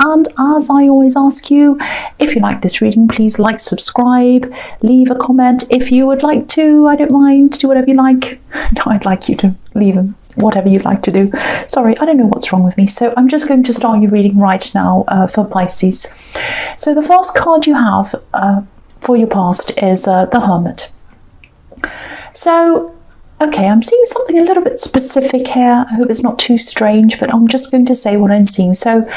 And as I always ask you, if you like this reading, please like, subscribe, leave a comment. If you would like to, I don't mind, do whatever you like. No, I'd like you to leave them. Whatever you'd like to do. Sorry, I don't know what's wrong with me. So I'm just going to start your reading right now for Pisces. So the first card you have for your past is the Hermit. So, okay, I'm seeing something a little bit specific here. I hope it's not too strange, but I'm just going to say what I'm seeing. So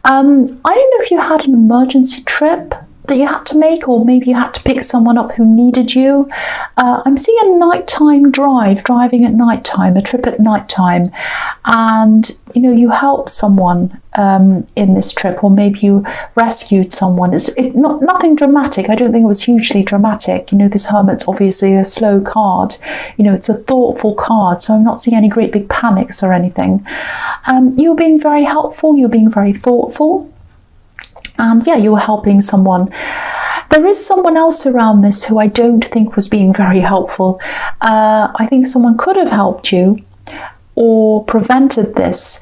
I don't know if you had an emergency trip that you had to make, or maybe you had to pick someone up who needed you. I'm seeing a nighttime driving at nighttime, a trip at nighttime, and you helped someone in this trip, or maybe you rescued someone. It's nothing dramatic. I don't think it was hugely dramatic. This Hermit's obviously a slow card. It's a thoughtful card, so I'm not seeing any great big panics or anything. You're being very helpful. You're being very thoughtful. And yeah, you were helping someone. There is someone else around this who I don't think was being very helpful. I think someone could have helped you or prevented this.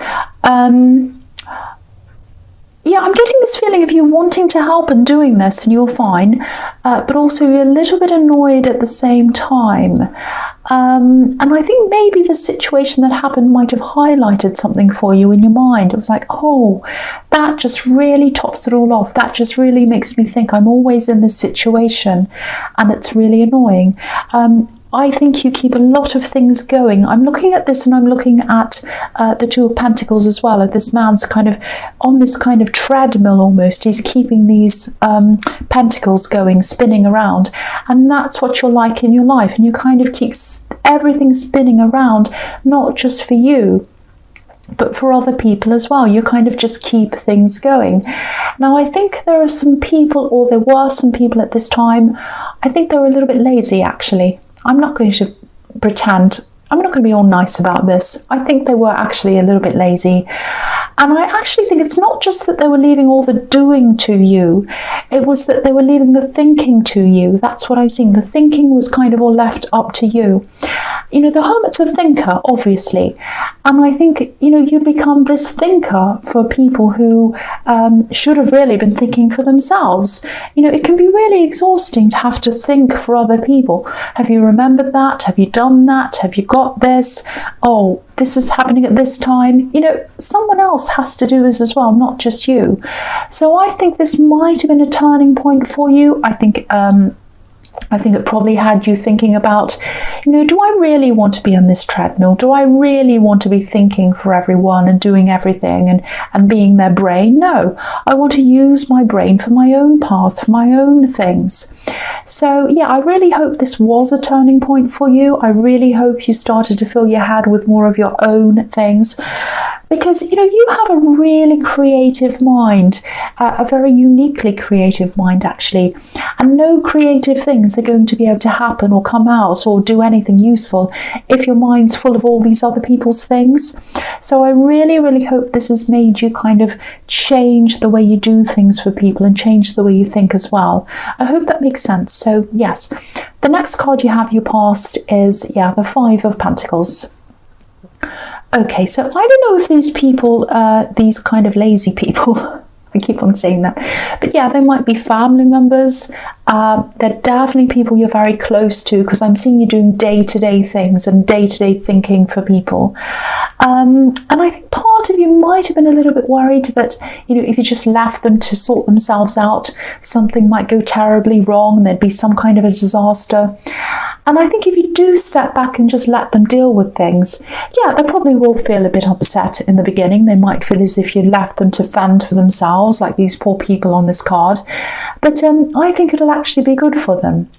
Yeah, I'm getting this feeling of you wanting to help and doing this, and you're fine, but also you're a little bit annoyed at the same time. And I think maybe the situation that happened might have highlighted something for you in your mind. It was like, oh, that just really tops it all off. That just really makes me think I'm always in this situation, and it's really annoying. I think you keep a lot of things going. I'm looking at this, and I'm looking at the Two of Pentacles as well. This man's kind of on this kind of treadmill almost. He's keeping these pentacles going, spinning around. And that's what you're like in your life. And you kind of keep everything spinning around, not just for you, but for other people as well. You kind of just keep things going. Now, I think there are some people, or there were some people at this time, I think they were a little bit lazy, actually. I'm not going to pretend, I'm not going to be all nice about this. I think they were actually a little bit lazy. And I actually think it's not just that they were leaving all the doing to you, it was that they were leaving the thinking to you. That's what I'm seeing. The thinking was kind of all left up to you. The Hermit's a thinker, obviously. And I think, you become this thinker for people who should have really been thinking for themselves. It can be really exhausting to have to think for other people. Have you remembered that? Have you done that? Have you got this? Oh, this is happening at this time. Someone else has to do this as well, not just you. So I think this might have been a turning point for you. I think it probably had you thinking about, do I really want to be on this treadmill? Do I really want to be thinking for everyone and doing everything and being their brain? No, I want to use my brain for my own path, for my own things. So yeah, I really hope this was a turning point for you. I really hope you started to fill your head with more of your own things. Because, you have a really creative mind, a very uniquely creative mind, actually. And no creative things are going to be able to happen or come out or do anything useful if your mind's full of all these other people's things. So I really, really hope this has made you kind of change the way you do things for people and change the way you think as well. I hope that makes sense. So, yes, the next card you have your past is, the Five of Pentacles. Okay, so I don't know if these people, these kind of lazy people, I keep on saying that, but yeah, they might be family members. They're definitely people you're very close to, because I'm seeing you doing day-to-day things and day-to-day thinking for people. And I think part of you might have been a little bit worried that, if you just left them to sort themselves out, something might go terribly wrong and there'd be some kind of a disaster. And I think if you do step back and just let them deal with things, yeah, they probably will feel a bit upset in the beginning. They might feel as if you left them to fend for themselves, like these poor people on this card. But I think it'll actually be good for them.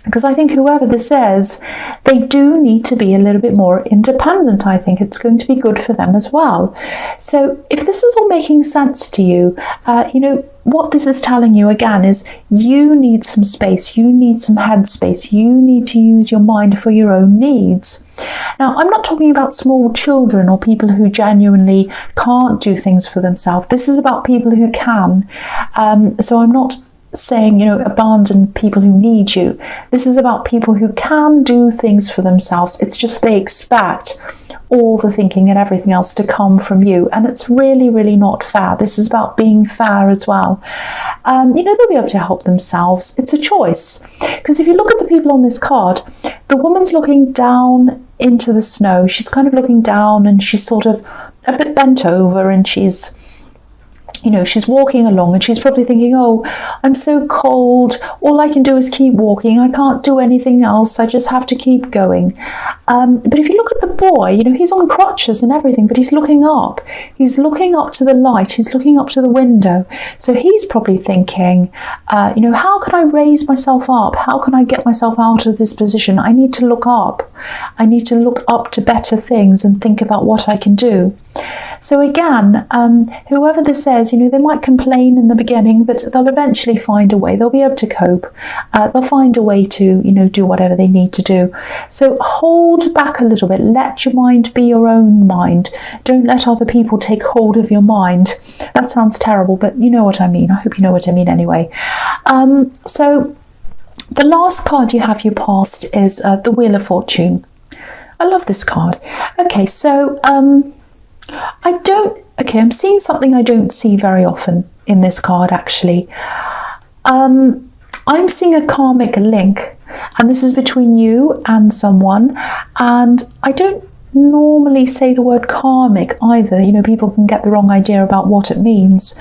Because I think whoever this is, they do need to be a little bit more independent. I think it's going to be good for them as well. So if this is all making sense to you, what this is telling you again is you need some space, you need some headspace, you need to use your mind for your own needs. Now, I'm not talking about small children or people who genuinely can't do things for themselves. This is about people who can. So I'm not saying, you know, abandon people who need you. This is about people who can do things for themselves. It's just they expect all the thinking and everything else to come from you, and it's really, really not fair. This is about being fair as well. You know, they'll be able to help themselves. It's a choice, because if you look at the people on this card, the woman's looking down into the snow. She's kind of looking down, and she's sort of a bit bent over, and she's, you know, she's walking along, and she's probably thinking, oh, I'm so cold. All I can do is keep walking. I can't do anything else. I just have to keep going. But if you look at the boy, you know, he's on crutches and everything, but he's looking up. He's looking up to the light. He's looking up to the window. So he's probably thinking, you know, how can I raise myself up? How can I get myself out of this position? I need to look up. I need to look up to better things and think about what I can do. So again, whoever this is, you know, they might complain in the beginning, but they'll eventually find a way. They'll be able to cope. They'll find a way to, you know, do whatever they need to do. So hold back a little bit. Let your mind be your own mind. Don't let other people take hold of your mind. That sounds terrible, but you know what I mean. I hope you know what I mean anyway. So the last card you have, your past, is the Wheel of Fortune. I love this card. Okay, so I'm seeing something I don't see very often in this card, actually. I'm seeing a karmic link, and this is between you and someone, and I don't normally say the word karmic either. You know, people can get the wrong idea about what it means.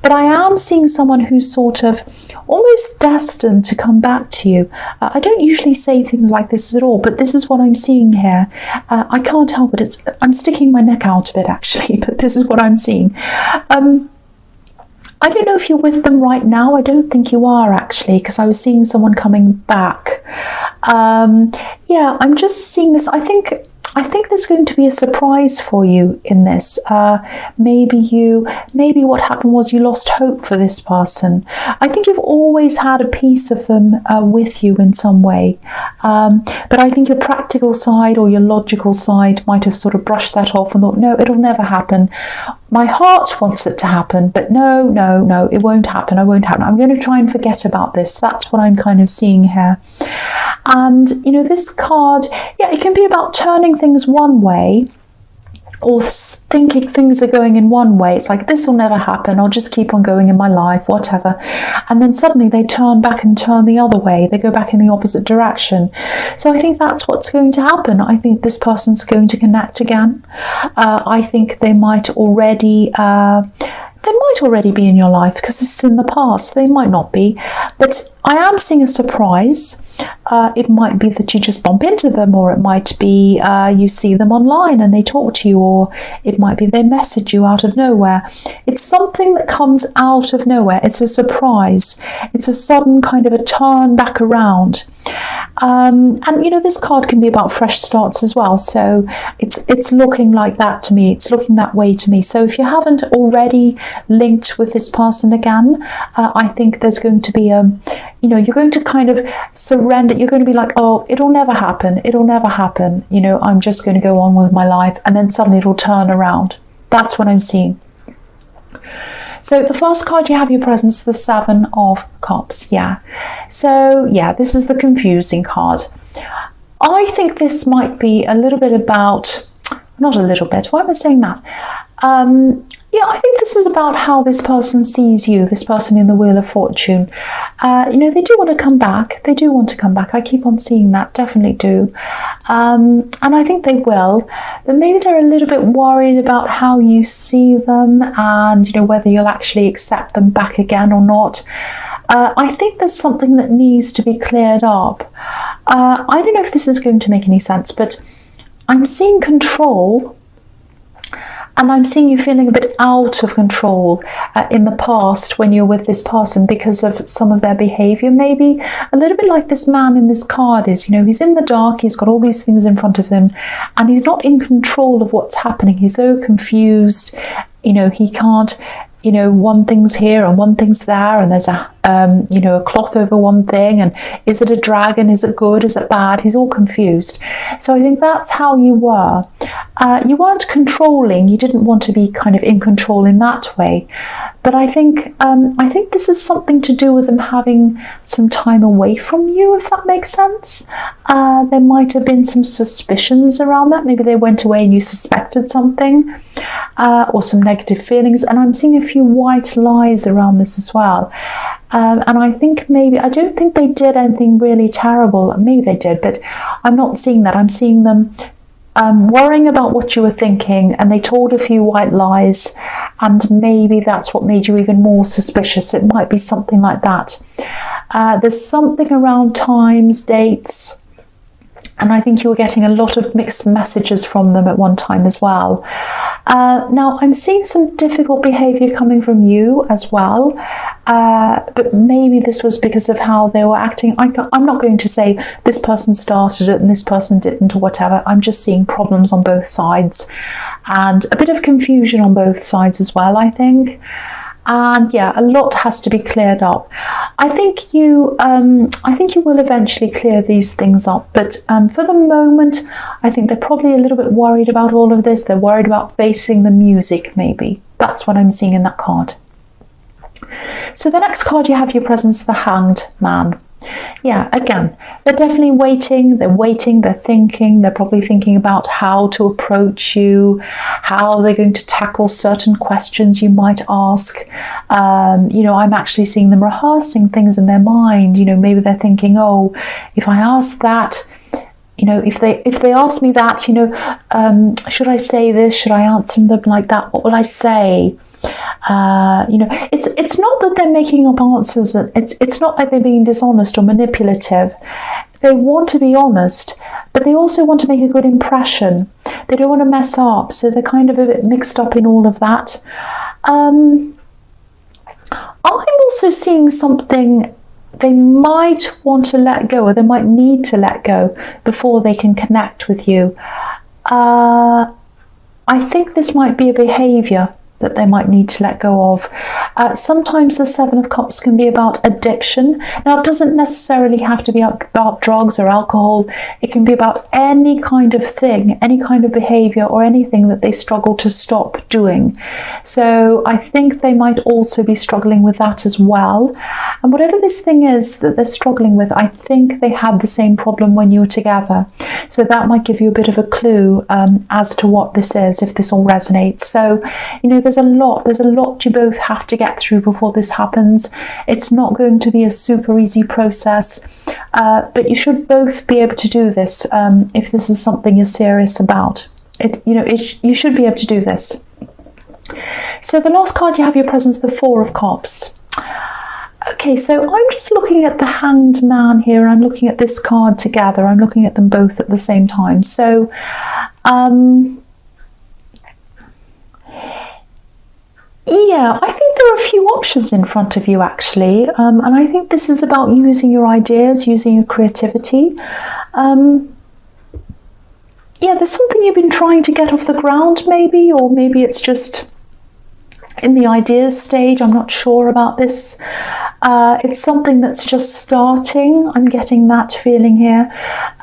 But I am seeing someone who's sort of almost destined to come back to you. I don't usually say things like this at all, but this is what I'm seeing here. I can't help it. I'm sticking my neck out a bit, actually, but this is what I'm seeing. I don't know if you're with them right now. I don't think you are, actually, because I was seeing someone coming back. Yeah, I'm just seeing this. I think there's going to be a surprise for you in this. Maybe what happened was you lost hope for this person. I think you've always had a piece of them with you in some way. But I think your practical side or your logical side might have sort of brushed that off and thought, no, it'll never happen. My heart wants it to happen, but no, it won't happen. It won't happen. I'm going to try and forget about this. That's what I'm kind of seeing here. And, you know, this card, yeah, it can be about turning things one way or thinking things are going in one way. It's like, this will never happen. I'll just keep on going in my life, whatever. And then suddenly they turn back and turn the other way. They go back in the opposite direction. So I think that's what's going to happen. I think this person's going to connect again. I think they might already be in your life, because this is in the past. They might not be, but I am seeing a surprise. It might be that you just bump into them, or it might be you see them online and they talk to you, or it might be they message you out of nowhere. It's something that comes out of nowhere. It's a surprise. It's a sudden kind of a turn back around. And you know, this card can be about fresh starts as well. So it's looking like that to me. It's looking that way to me. So if you haven't already linked with this person again, I think there's going to be you know, you're going to kind of surrender. You're going to be like, oh, it'll never happen. It'll never happen. You know, I'm just going to go on with my life. And then suddenly it'll turn around. That's what I'm seeing. So the first card you have your presence, the Seven of Cups. Yeah. So yeah, this is the confusing card. I think this might be a little bit about, not a little bit, why am I saying that? Yeah, I think this is about how this person sees you, this person in the Wheel of Fortune. You know, they do want to come back. They do want to come back. I keep on seeing that, definitely do. And I think they will. But maybe they're a little bit worried about how you see them and, you know, whether you'll actually accept them back again or not. I think there's something that needs to be cleared up. I don't know if this is going to make any sense, but I'm seeing control. And I'm seeing you feeling a bit out of control in the past when you're with this person because of some of their behavior, maybe a little bit like this man in this card is. You know, he's in the dark, he's got all these things in front of him, and he's not in control of what's happening. He's so confused, you know, he can't, you know, one thing's here and one thing's there, and there's a a cloth over one thing, and is it a dragon, is it good, is it bad? He's all confused. So I think that's how you were. You weren't controlling, you didn't want to be kind of in control in that way, but I think this is something to do with them having some time away from you, if that makes sense. There might have been some suspicions around that. Maybe they went away and you suspected something, or some negative feelings, and I'm seeing a few white lies around this as well. And I think I don't think they did anything really terrible. Maybe they did, but I'm not seeing that. I'm seeing them worrying about what you were thinking, and they told a few white lies, and maybe that's what made you even more suspicious. It might be something like that. There's something around times, dates, and I think you were getting a lot of mixed messages from them at one time as well. Now, I'm seeing some difficult behavior coming from you as well, but maybe this was because of how they were acting. I'm not going to say this person started it and this person didn't or whatever. I'm just seeing problems on both sides and a bit of confusion on both sides as well, I think. And yeah, a lot has to be cleared up. I think you will eventually clear these things up, but for the moment, I think they're probably a little bit worried about all of this. They're worried about facing the music, maybe. That's what I'm seeing in that card. So the next card you have your presence, the Hanged Man. Yeah, again, they're definitely waiting, they're thinking, they're probably thinking about how to approach you, how they're going to tackle certain questions you might ask. I'm actually seeing them rehearsing things in their mind. Maybe they're thinking, oh, if I ask that, if they ask me that, should I say this? Should I answer them like that? What will I say? It's not that they're making up answers. It's not like they're being dishonest or manipulative. They want to be honest, but they also want to make a good impression. They don't want to mess up, so they're kind of a bit mixed up in all of that. I'm also seeing something they might want to let go, or they might need to let go before they can connect with you. I think this might be a behavior that they might need to let go of. Sometimes the Seven of Cups can be about addiction. Now, it doesn't necessarily have to be about drugs or alcohol. It can be about any kind of thing, any kind of behavior or anything that they struggle to stop doing. So I think they might also be struggling with that as well. And whatever this thing is that they're struggling with, I think they had the same problem when you were together. So that might give you a bit of a clue as to what this is, if this all resonates. So, there's a lot you both have to get through before this happens. It's not going to be a super easy process, but you should both be able to do this if this is something you're serious about. You should be able to do this. So the last card you have your presence, the Four of Cups. Okay, so I'm just looking at the Hanged Man here. I'm looking at this card together. I'm looking at them both at the same time. So, yeah, I think there are a few options in front of you, actually. And I think this is about using your ideas, using your creativity. Yeah, there's something you've been trying to get off the ground, maybe, or maybe it's just in the ideas stage. I'm not sure about this. It's something that's just starting. I'm getting that feeling here.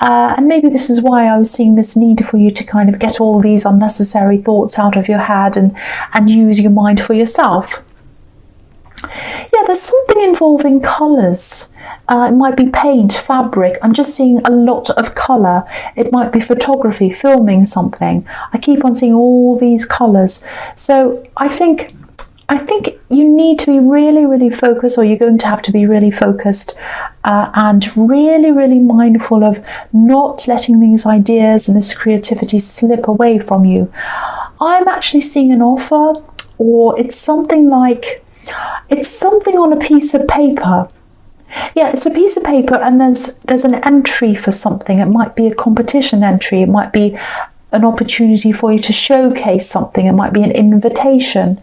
And maybe this is why I was seeing this need for you to kind of get all these unnecessary thoughts out of your head and use your mind for yourself. Yeah, there's something involving colours. It might be paint, fabric. I'm just seeing a lot of colour. It might be photography, filming something. I keep on seeing all these colours. So I think you need to be really, really focused, or you're going to have to be really focused and really, really mindful of not letting these ideas and this creativity slip away from you. I'm actually seeing an offer, or it's something on a piece of paper. Yeah, it's a piece of paper, and there's an entry for something. It might be a competition entry. It might be an opportunity for you to showcase something. It might be an invitation.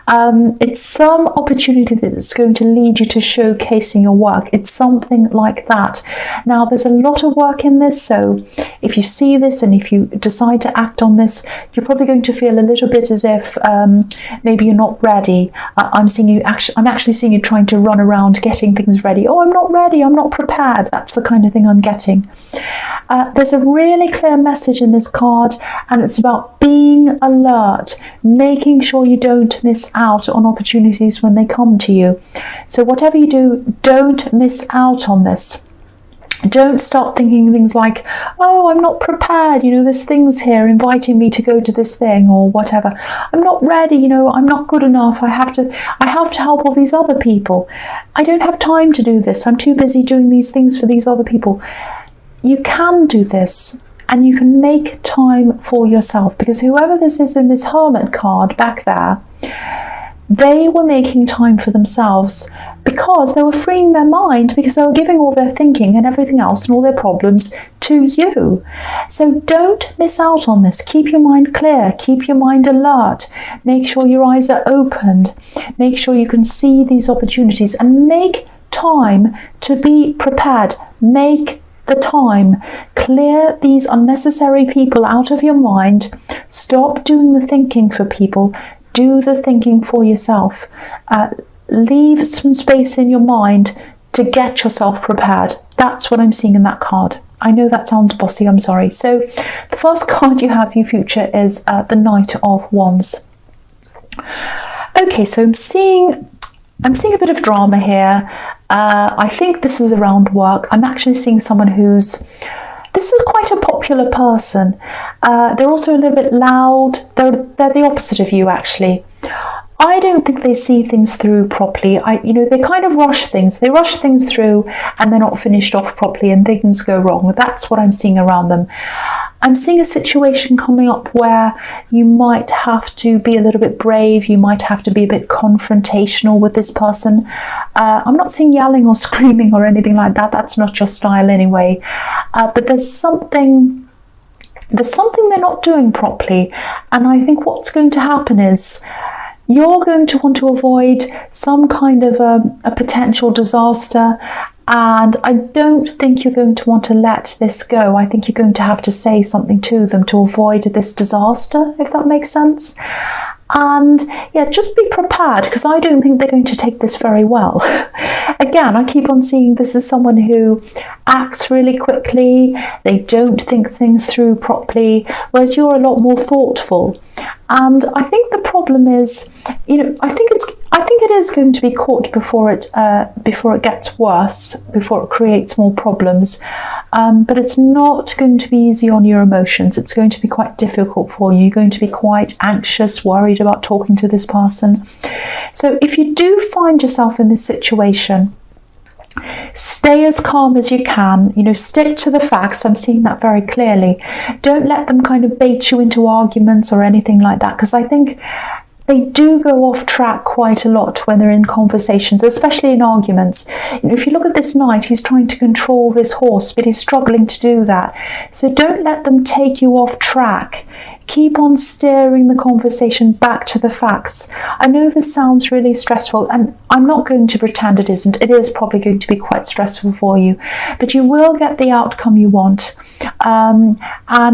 It's some opportunity that's going to lead you to showcasing your work. It's something like that. Now, there's a lot of work in this, so if you see this and if you decide to act on this, you're probably going to feel a little bit as if maybe you're not ready. I'm actually seeing you trying to run around getting things ready. Oh, I'm not ready, I'm not prepared. That's the kind of thing I'm getting. There's a really clear message in this card, and it's about being alert, making sure you don't miss out on opportunities when they come to you. So whatever you do, don't miss out on this. Don't start thinking things like, oh, I'm not prepared, there's things here inviting me to go to this thing or whatever. I'm not ready, I'm not good enough. I have to help all these other people. I don't have time to do this. I'm too busy doing these things for these other people. You can do this, and you can make time for yourself, because whoever this is in this Hermit card back there, they were making time for themselves because they were freeing their mind, because they were giving all their thinking and everything else and all their problems to you. So don't miss out on this. Keep your mind clear. Keep your mind alert. Make sure your eyes are opened. Make sure you can see these opportunities, and make time to be prepared. Make the time. Clear these unnecessary people out of your mind. Stop doing the thinking for people. Do the thinking for yourself. Leave some space in your mind to get yourself prepared. That's what I'm seeing in that card. I know that sounds bossy, I'm sorry. So the first card you have for your future is the Knight of Wands. Okay, so I'm seeing a bit of drama here. I think this is around work. I'm actually seeing someone this is quite a popular person. They're also a little bit loud. They're the opposite of you, actually. I don't think they see things through properly. They kind of rush things. They rush things through and they're not finished off properly and things go wrong. That's what I'm seeing around them. I'm seeing a situation coming up where you might have to be a little bit brave. You might have to be a bit confrontational with this person. I'm not seeing yelling or screaming or anything like that. That's not your style anyway. But there's something they're not doing properly. And I think what's going to happen is you're going to want to avoid some kind of a potential disaster. And I don't think you're going to want to let this go. I think you're going to have to say something to them to avoid this disaster, if that makes sense. And yeah, just be prepared, because I don't think they're going to take this very well. Again, I keep on seeing this as someone who acts really quickly. They don't think things through properly, whereas you're a lot more thoughtful. And I think the problem is, I think it is going to be caught before it gets worse, before it creates more problems. But it's not going to be easy on your emotions. It's going to be quite difficult for you. You're going to be quite anxious, worried about talking to this person. So if you do find yourself in this situation, stay as calm as you can. Stick to the facts. I'm seeing that very clearly. Don't let them kind of bait you into arguments or anything like that, because I think they do go off track quite a lot when they're in conversations, especially in arguments. If you look at this knight, he's trying to control this horse, but he's struggling to do that. So don't let them take you off track. Keep on steering the conversation back to the facts. I know this sounds really stressful, and I'm not going to pretend it isn't. It is probably going to be quite stressful for you, but you will get the outcome you want. And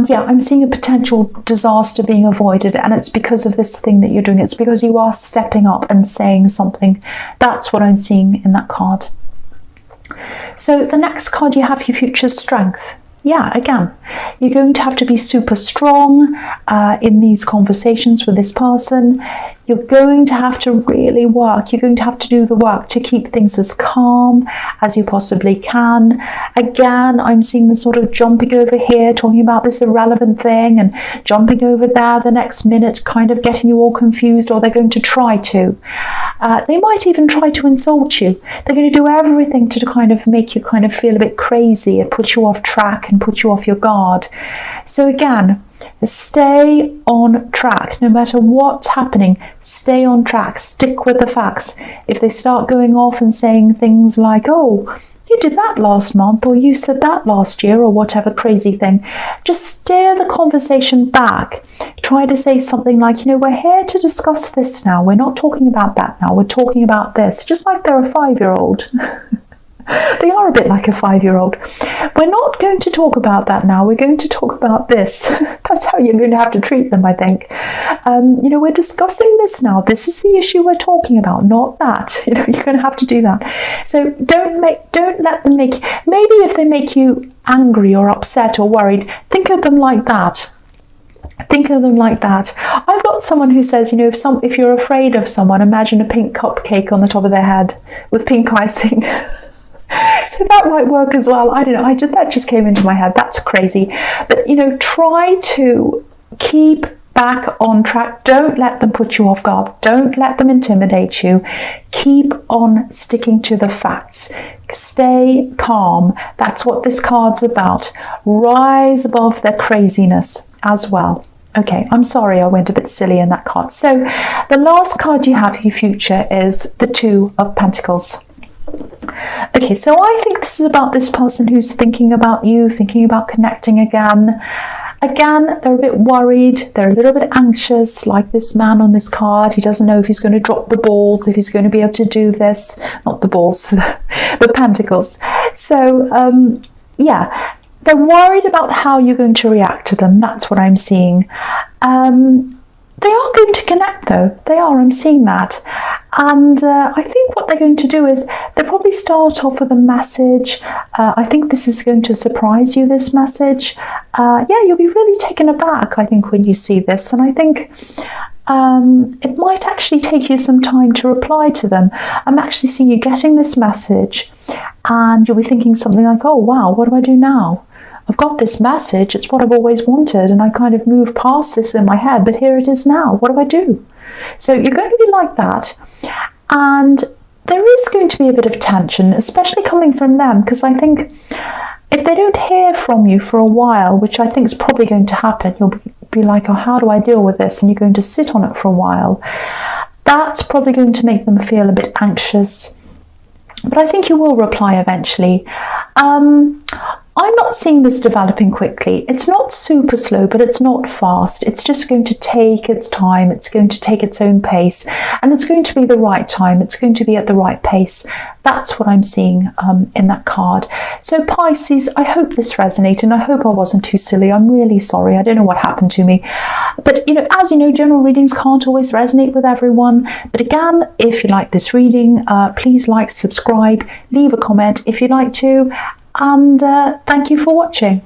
yeah, I'm seeing a potential disaster being avoided, and it's because of this thing that you're doing. It's because you are stepping up and saying something. That's what I'm seeing in that card. So the next card you have, your future strength. Yeah, again, you're going to have to be super strong in these conversations with this person. You're going to have to really work. You're going to have to do the work to keep things as calm as you possibly can. Again, I'm seeing the sort of jumping over here, talking about this irrelevant thing, and jumping over there the next minute, kind of getting you all confused, or they're going to try to. They might even try to insult you. They're going to do everything to kind of make you kind of feel a bit crazy and put you off track and put you off your guard. So again, Stay on track. No matter what's happening, stay on track. Stick with the facts. If they start going off and saying things like, oh, you did that last month, or you said that last year, or whatever crazy thing, just steer the conversation back. Try to say something like, you know, we're here to discuss this now. We're not talking about that now. We're talking about this. Just like they're a 5-year-old. They are a bit like a 5-year-old. We're not going to talk about that now. We're going to talk about this. That's how you're going to have to treat them, I think. You know, we're discussing this now. This is the issue we're talking about, not that. You know, you're going to have to do that. So don't let them make, maybe if they make you angry or upset or worried, think of them like that. Think of them like that. I've got someone who says, you know, if you're afraid of someone, imagine a pink cupcake on the top of their head with pink icing. So that might work as well. I don't know. That just came into my head. That's crazy. But, you know, try to keep back on track. Don't let them put you off guard. Don't let them intimidate you. Keep on sticking to the facts. Stay calm. That's what this card's about. Rise above their craziness as well. Okay, I'm sorry I went a bit silly in that card. So the last card you have for your future is the Two of Pentacles. Okay, so I think this is about this person who's thinking about you, thinking about connecting again. Again, they're a bit worried, they're a little bit anxious, like this man on this card. He doesn't know if he's going to drop the balls, if he's going to be able to do this. Not the balls, the pentacles. So, yeah, they're worried about how you're going to react to them. That's what I'm seeing. They are going to connect though. They are, I'm seeing that. And I think what they're going to do is they'll probably start off with a message. I think this is going to surprise you, this message. Yeah, you'll be really taken aback, I think, when you see this. And I think it might actually take you some time to reply to them. I'm actually seeing you getting this message and you'll be thinking something like, oh, wow, what do I do now? I've got this message, it's what I've always wanted, and I kind of moved past this in my head, but here it is now. What do I do? So you're going to be like that, and there is going to be a bit of tension, especially coming from them, because I think if they don't hear from you for a while, which I think is probably going to happen, you'll be like, oh, how do I deal with this? And you're going to sit on it for a while. That's probably going to make them feel a bit anxious, but I think you will reply eventually. I'm not seeing this developing quickly. It's not super slow, but it's not fast. It's just going to take its time. It's going to take its own pace, and it's going to be the right time. It's going to be at the right pace. That's what I'm seeing in that card. So Pisces, I hope this resonated, and I hope I wasn't too silly. I'm really sorry. I don't know what happened to me. But, you know, as you know, general readings can't always resonate with everyone. But again, if you like this reading, please like, subscribe, leave a comment if you'd like to. And thank you for watching.